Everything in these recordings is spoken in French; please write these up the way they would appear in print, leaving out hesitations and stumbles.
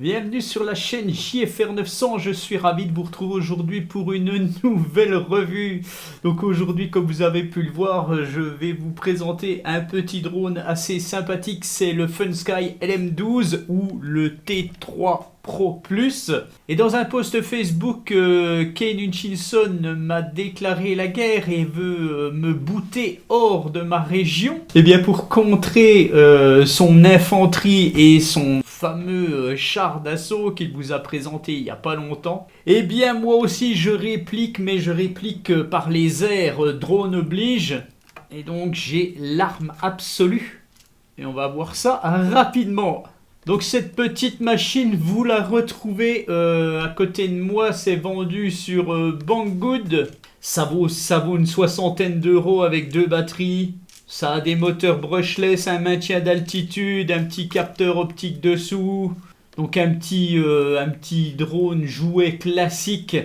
Bienvenue sur la chaîne JFR 900, je suis ravi de vous retrouver aujourd'hui pour une nouvelle revue. Donc aujourd'hui, comme vous avez pu le voir, je vais vous présenter un petit drone assez sympathique, c'est le FunSky LM12 ou le T3 Pro Plus. Et dans un post Facebook, Kane Hutchinson m'a déclaré la guerre et veut me booter hors de ma région. Et bien pour contrer son infanterie et son fameux char d'assaut qu'il vous a présenté il n'y a pas longtemps, et bien moi aussi je réplique, mais je réplique par les airs, drone oblige. Et donc j'ai l'arme absolue. Et on va voir ça rapidement. Donc cette petite machine, vous la retrouvez à côté de moi, c'est vendu sur Banggood. Ça vaut une soixantaine d'euros avec 2 batteries. Ça a des moteurs brushless, un maintien d'altitude, un petit capteur optique dessous. Donc un petit drone jouet classique.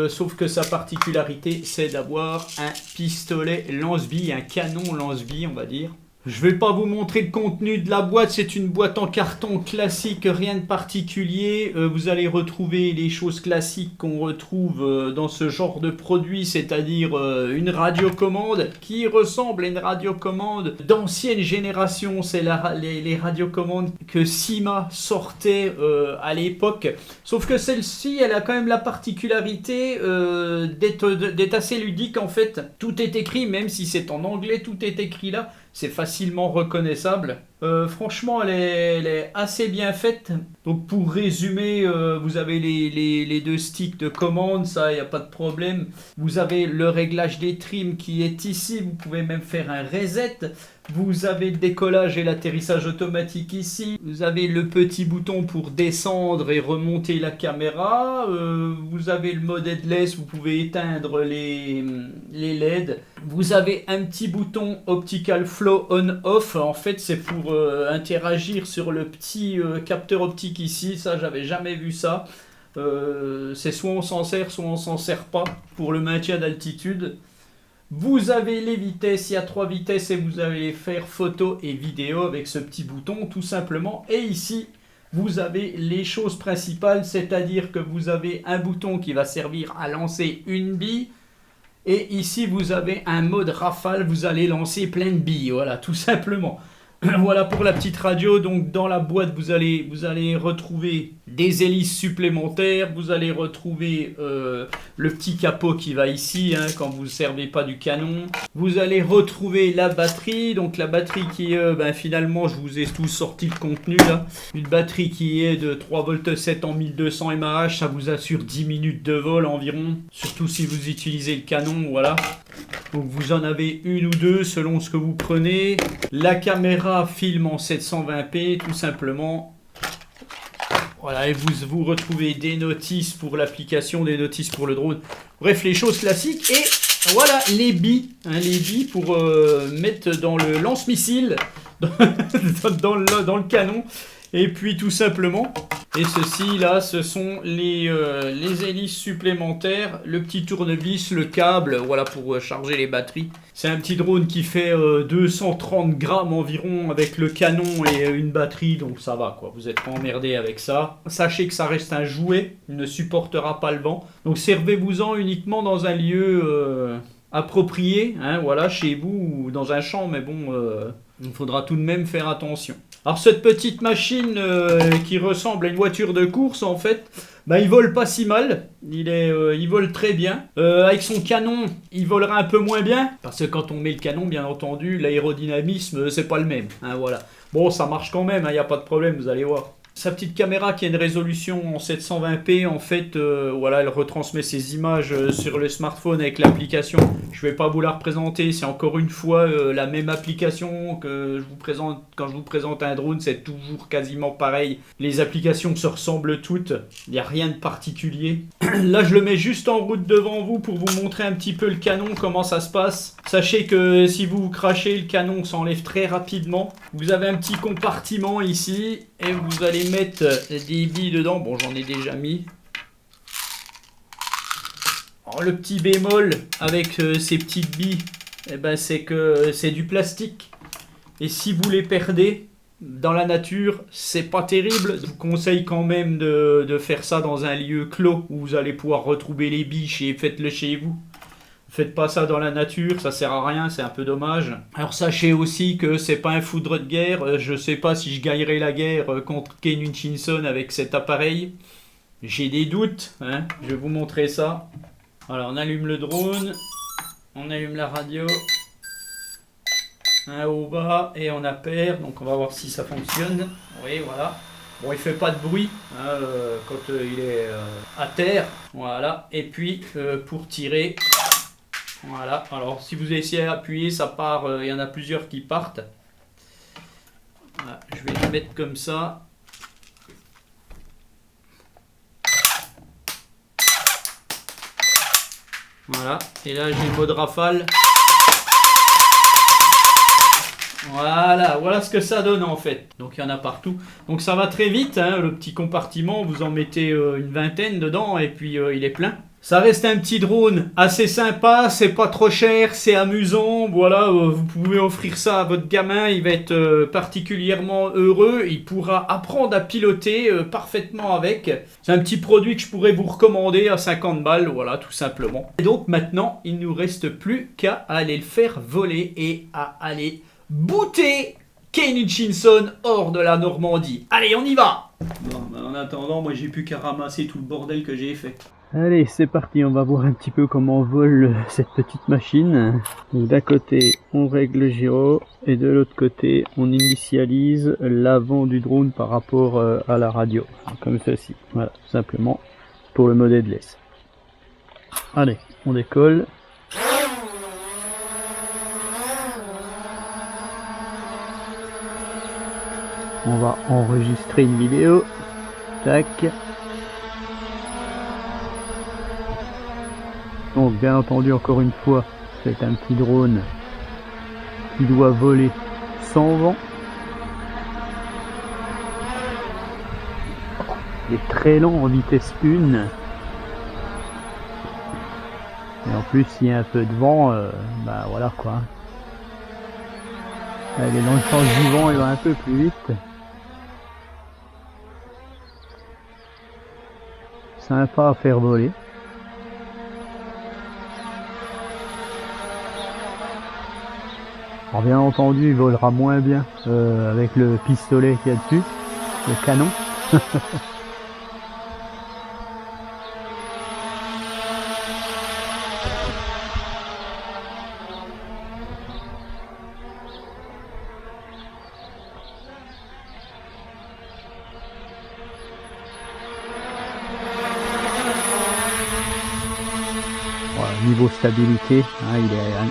Sauf que sa particularité, c'est d'avoir un pistolet lance-bille, un canon lance-bille, on va dire. Je vais pas vous montrer le contenu de la boîte, c'est une boîte en carton classique, rien de particulier. Vous allez retrouver les choses classiques qu'on retrouve dans ce genre de produit, c'est-à-dire une radiocommande qui ressemble à une radiocommande d'ancienne génération. C'est les radiocommandes que Syma sortait à l'époque. Sauf que celle-ci, elle a quand même la particularité d'être assez ludique en fait. Tout est écrit, même si c'est en anglais, tout est écrit là. C'est facilement reconnaissable. Franchement, elle est assez bien faite. Donc pour résumer, vous avez les 2 sticks de commande, ça, il n'y a pas de problème. Vous avez le réglage des trims qui est ici. Vous pouvez même faire un reset. Vous avez le décollage et l'atterrissage automatique ici. Vous avez le petit bouton pour descendre et remonter la caméra. Vous avez le mode headless, vous pouvez éteindre les LED. Vous avez un petit bouton optical flow on-off. En fait, c'est pour interagir sur le petit capteur optique ici. Ça, j'avais jamais vu ça. C'est soit on s'en sert, soit on s'en sert pas pour le maintien d'altitude. Vous avez les vitesses, il y a 3 vitesses et vous allez faire photo et vidéo avec ce petit bouton tout simplement. Et ici, vous avez les choses principales, c'est-à-dire que vous avez un bouton qui va servir à lancer une bille. Et ici, vous avez un mode rafale, vous allez lancer plein de billes, voilà, tout simplement. Voilà pour la petite radio. Donc dans la boîte vous allez retrouver des hélices supplémentaires, vous allez retrouver le petit capot qui va ici quand vous ne servez pas du canon. Vous allez retrouver la batterie, donc la batterie qui est finalement je vous ai tous sorti le contenu là. Une batterie qui est de 3,7 V en 1200 mAh, ça vous assure 10 minutes de vol environ, surtout si vous utilisez le canon, voilà. Donc vous en avez une ou deux selon ce que vous prenez. La caméra filme en 720p tout simplement. Voilà, et vous retrouvez des notices pour l'application, des notices pour le drone. Bref, les choses classiques. Et voilà les billes. Les billes pour mettre dans le lance-missile, dans le canon. Et puis tout simplement, et ceci là, ce sont les hélices supplémentaires, le petit tournevis, le câble, voilà pour charger les batteries. C'est un petit drone qui fait 230 grammes environ avec le canon et une batterie, donc ça va quoi, vous n'êtes pas emmerdé avec ça. Sachez que ça reste un jouet, il ne supportera pas le vent, donc servez-vous-en uniquement dans un lieu approprié, voilà, chez vous ou dans un champ, mais bon, il faudra tout de même faire attention. Alors cette petite machine qui ressemble à une voiture de course en fait, il vole pas si mal, il vole très bien. Avec son canon, il volera un peu moins bien, parce que quand on met le canon, bien entendu, l'aérodynamisme c'est pas le même. Voilà. Bon, ça marche quand même, il n'y a pas de problème, vous allez voir. Sa petite caméra qui a une résolution en 720p, en fait, voilà, elle retransmet ses images sur le smartphone avec l'application. Je ne vais pas vous la représenter, c'est encore une fois la même application que je vous présente quand je vous présente un drone, c'est toujours quasiment pareil. Les applications se ressemblent toutes, il n'y a rien de particulier. Là, je le mets juste en route devant vous pour vous montrer un petit peu le canon, comment ça se passe. Sachez que si vous crachez, le canon s'enlève très rapidement. Vous avez un petit compartiment ici et vous allez mettre des billes dedans. Bon, j'en ai déjà mis. Alors, le petit bémol avec ces petites billes, c'est que c'est du plastique. Et si vous les perdez, dans la nature, c'est pas terrible. Je vous conseille quand même de faire ça dans un lieu clos où vous allez pouvoir retrouver les biches et faites-le chez vous. Faites pas ça dans la nature, ça sert à rien, c'est un peu dommage. Alors sachez aussi que c'est pas un foudre de guerre. Je sais pas si je gagnerai la guerre contre Kane Hutchinson avec cet appareil. J'ai des doutes, hein. Je vais vous montrer ça. Alors on allume le drone, on allume la radio. Un haut bas et on appaire, donc on va voir si ça fonctionne. Oui, voilà. Bon, il fait pas de bruit hein, quand il est à terre. Voilà. Et puis pour tirer, voilà. Alors si vous essayez d'appuyer, ça part. Il y en a plusieurs qui partent. Voilà. Je vais le mettre comme ça. Voilà. Et là j'ai le mode rafale. Voilà ce que ça donne en fait. Donc il y en a partout. Donc ça va très vite, hein, le petit compartiment, vous en mettez une vingtaine dedans et puis il est plein. Ça reste un petit drone assez sympa, c'est pas trop cher, c'est amusant. Voilà, vous pouvez offrir ça à votre gamin, il va être particulièrement heureux. Il pourra apprendre à piloter parfaitement avec. C'est un petit produit que je pourrais vous recommander à 50 balles, voilà, tout simplement. Et donc maintenant, il ne nous reste plus qu'à aller le faire voler et à aller booter Kane Hutchinson hors de la Normandie. Allez, on y va! Bon, ben en attendant, moi j'ai plus qu'à ramasser tout le bordel que j'ai fait. Allez, c'est parti, on va voir un petit peu comment vole cette petite machine. D'un côté, on règle le gyro, et de l'autre côté, on initialise l'avant du drone par rapport à la radio. Comme ceci, voilà, tout simplement, pour le mode headless. Allez, on décolle. On va enregistrer une vidéo. Tac. Donc bien entendu, encore une fois, c'est un petit drone qui doit voler sans vent. Il est très lent en vitesse 1. Et en plus, s'il y a un peu de vent, bah voilà quoi. Là, il est dans le sens du vent, il va un peu plus vite. Sympa à faire voler. Alors bien entendu, il volera moins bien avec le pistolet qu'il y a dessus, le canon. Niveau stabilité, hein,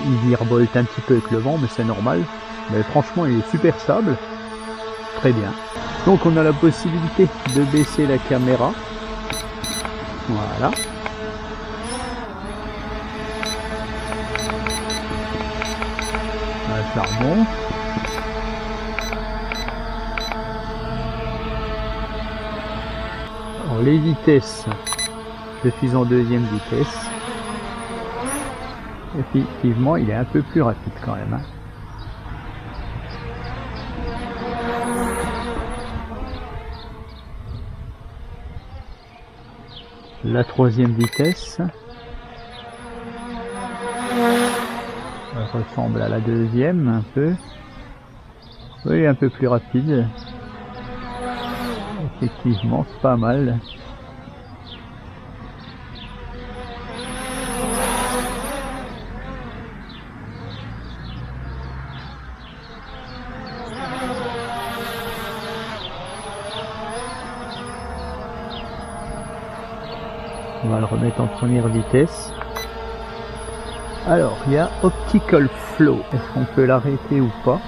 il virevolte un petit peu avec le vent, mais c'est normal. Mais franchement, il est super stable. Très bien. Donc on a la possibilité de baisser la caméra. Voilà. Là, ça remonte. Alors les vitesses, je suis en deuxième vitesse. Effectivement, il est un peu plus rapide quand même. Hein. La troisième vitesse. Elle ressemble à la deuxième un peu. Oui, un peu plus rapide. Effectivement, c'est pas mal. On va le remettre en première vitesse. Alors, il y a Optical Flow. Est-ce qu'on peut l'arrêter ou pas?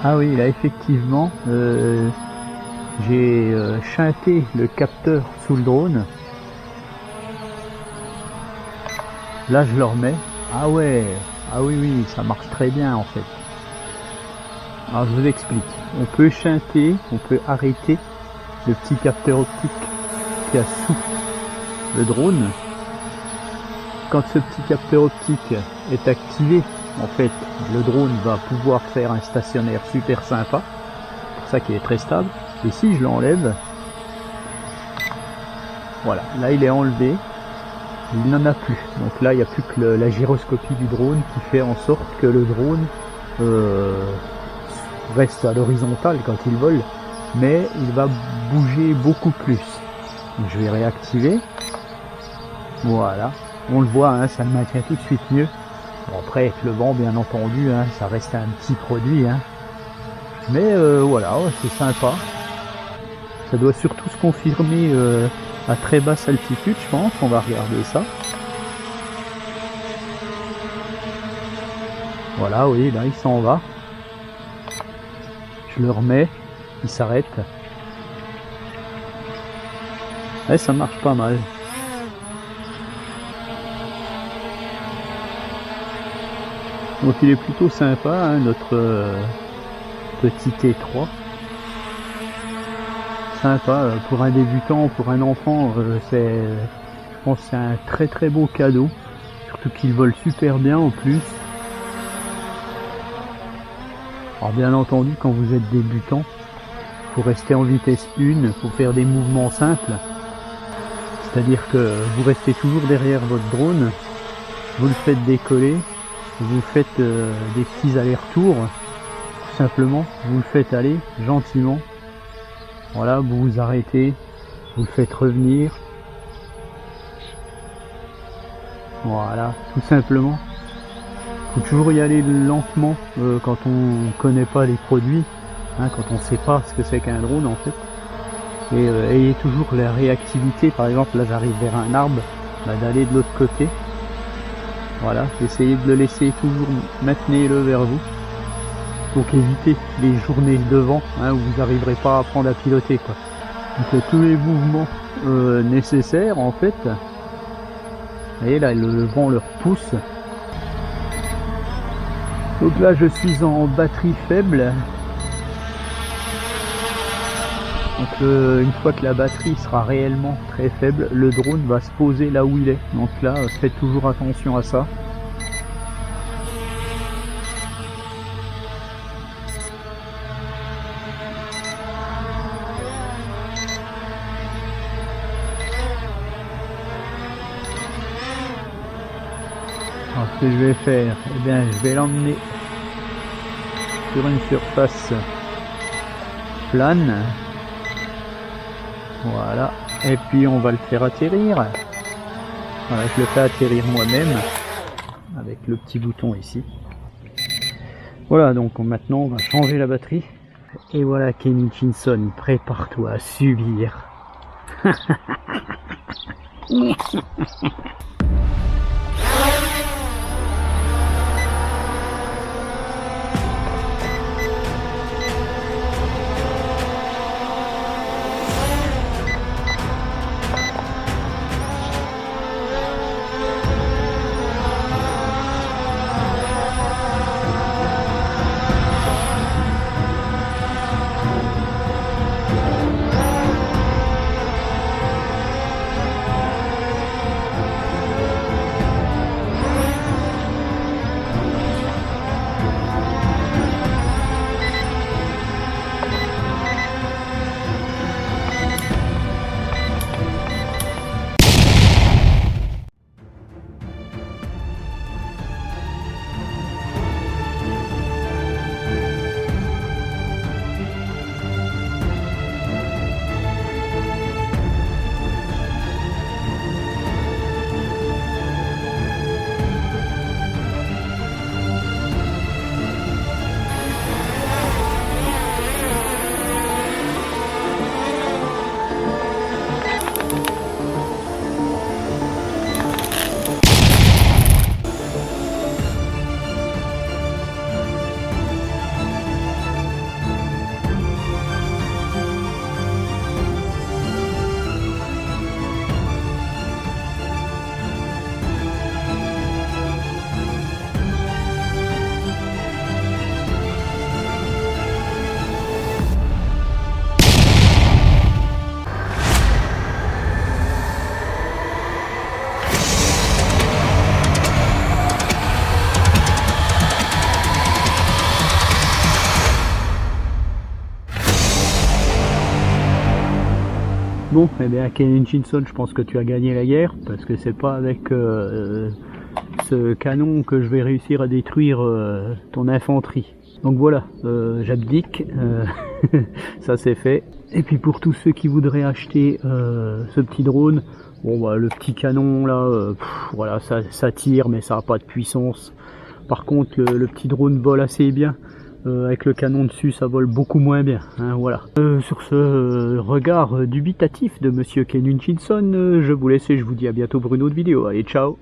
Ah oui, là effectivement, j'ai chanté le capteur sous le drone. Là, je le remets. Ah ouais, ah oui, ça marche très bien en fait. Alors, je vous explique. On peut chanter, on peut arrêter le petit capteur optique qui a sous le drone. Quand ce petit capteur optique est activé, en fait, le drone va pouvoir faire un stationnaire super sympa, pour ça qu'il est très stable. Et si je l'enlève, voilà, là il est enlevé, il n'en a plus. Donc là il n'y a plus que la gyroscopie du drone qui fait en sorte que le drone reste à l'horizontale quand il vole, mais il va bouger beaucoup plus. Donc je vais réactiver. Voilà, on le voit, hein, ça le maintient tout de suite mieux. Bon, après avec le vent bien entendu, hein, ça reste un petit produit, hein. Mais voilà, ouais, c'est sympa. Ça doit surtout se confirmer à très basse altitude, je pense. On va regarder ça. Voilà, oui, là il s'en va. Je le remets, il s'arrête. Ouais, ça marche pas mal. Donc il est plutôt sympa, hein, notre petit T3. Sympa pour un débutant, pour un enfant, je pense que c'est un très très beau cadeau. Surtout qu'il vole super bien en plus. Alors bien entendu, quand vous êtes débutant, faut rester en vitesse 1, faut faire des mouvements simples. C'est-à-dire que vous restez toujours derrière votre drone, vous le faites décoller, vous faites des petits allers-retours, tout simplement, vous le faites aller gentiment. Voilà, vous vous arrêtez, vous le faites revenir. Voilà, tout simplement. Faut toujours y aller lentement quand on connaît pas les produits, hein, quand on sait pas ce que c'est qu'un drone en fait. Et ayez toujours la réactivité. Par exemple, là j'arrive vers un arbre, d'aller de l'autre côté. Voilà, essayez de le laisser toujours, maintenez-le vers vous. Donc évitez les journées de vent, hein, où vous n'arriverez pas à apprendre à piloter, quoi. Donc tous les mouvements nécessaires en fait. Vous voyez là, le vent leur pousse. Donc là je suis en batterie faible. Donc une fois que la batterie sera réellement très faible, le drone va se poser là où il est. Donc là, faites toujours attention à ça. Alors ce que je vais faire, eh bien je vais l'emmener sur une surface plane. Voilà, et puis on va le faire atterrir. Voilà, je le fais atterrir moi-même avec le petit bouton ici. Voilà, donc maintenant on va changer la batterie. Et voilà, Kenny Chinson, prépare-toi à subir. Bon, eh bien Ken Hutchinson, je pense que tu as gagné la guerre, parce que c'est pas avec ce canon que je vais réussir à détruire ton infanterie. Donc voilà, j'abdique, ça c'est fait. Et puis pour tous ceux qui voudraient acheter ce petit drone, bon bah le petit canon là, voilà, ça tire mais ça n'a pas de puissance. Par contre le petit drone vole assez bien. Avec le canon dessus, ça vole beaucoup moins bien, hein, voilà. Sur ce regard dubitatif de Monsieur Ken Hutchinson, je vous laisse et je vous dis à bientôt pour une autre vidéo. Allez, ciao!